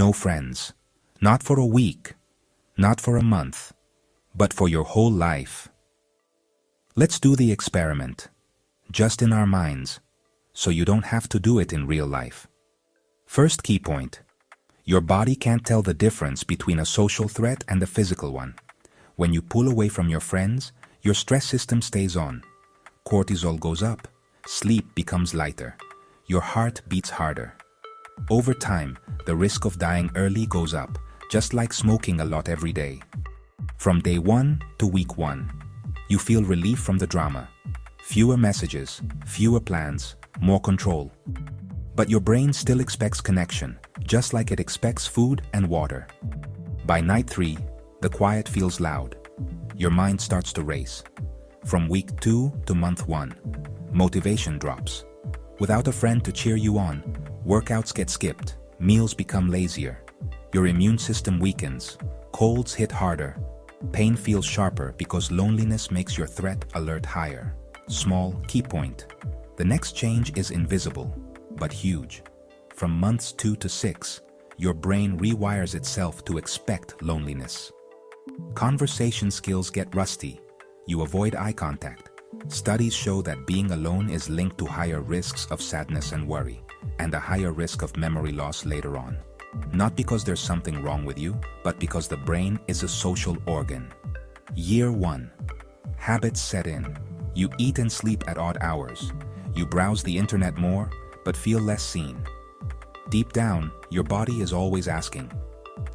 No friends. Not for a week. Not for a month. But for your whole life. Let's do the experiment. Just in our minds. So you don't have to do it in real life. First key point. Your body can't tell the difference between a social threat and a physical one. When you pull away from your friends, your stress system stays on. Cortisol goes up. Sleep becomes lighter. Your heart beats harder. Over time, the risk of dying early goes up, just like smoking a lot every day. From day 1 to week 1, you feel relief from the drama. Fewer messages, fewer plans, more control. But your brain still expects connection, just like it expects food and water. By night 3, the quiet feels loud. Your mind starts to race. From week 2 to month 1, motivation drops. Without a friend to cheer you on, workouts get skipped, meals become lazier. Your immune system weakens, colds hit harder, pain feels sharper because loneliness makes your threat alert higher. Small key point. The next change is invisible, but huge. From months 2 to 6, your brain rewires itself to expect loneliness. Conversation skills get rusty. You avoid eye contact. Studies show that being alone is linked to higher risks of sadness and worry, and a higher risk of memory loss later on. Not because there's something wrong with you, but because the brain is a social organ. Year 1. Habits set in. You eat and sleep at odd hours. You browse the internet more, but feel less seen. Deep down, your body is always asking,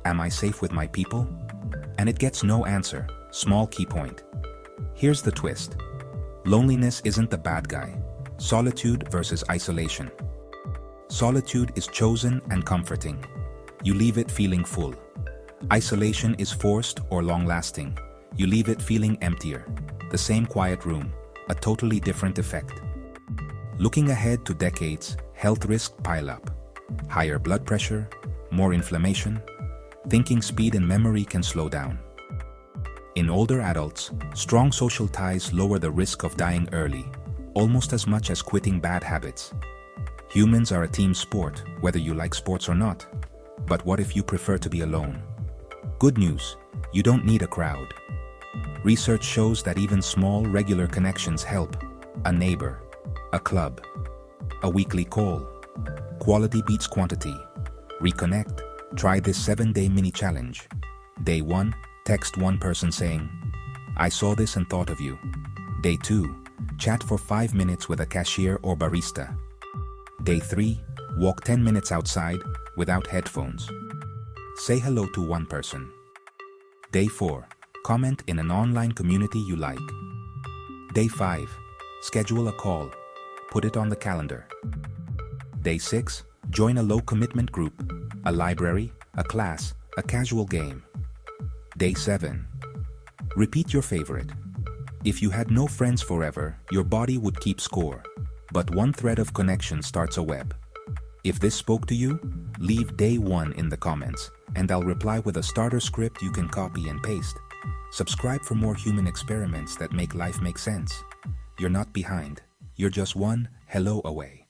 am I safe with my people? And it gets no answer. Small key point. Here's the twist. Loneliness isn't the bad guy. Solitude versus isolation. Solitude is chosen and comforting. You leave it feeling full. Isolation is forced or long-lasting. You leave it feeling emptier. The same quiet room, a totally different effect. Looking ahead to decades, health risks pile up. Higher blood pressure, more inflammation. Thinking speed and memory can slow down. In older adults, strong social ties lower the risk of dying early, almost as much as quitting bad habits. Humans are a team sport, whether you like sports or not. But what if you prefer to be alone? Good news, you don't need a crowd. Research shows that even small, regular connections help. A neighbor, a club, a weekly call. Quality beats quantity. Reconnect. Try this 7-day mini challenge. Day 1, text one person saying, I saw this and thought of you. Day 2, chat for 5 minutes with a cashier or barista. Day 3, walk 10 minutes outside without headphones. Say hello to one person. Day 4, comment in an online community you like. Day 5, schedule a call. Put it on the calendar. Day 6, join a low-commitment group, a library, a class, a casual game. Day 7, repeat your favorite. If you had no friends forever, your body would keep score. But one thread of connection starts a web. If this spoke to you, leave day 1 in the comments, and I'll reply with a starter script you can copy and paste. Subscribe for more human experiments that make life make sense. You're not behind. You're just one hello away.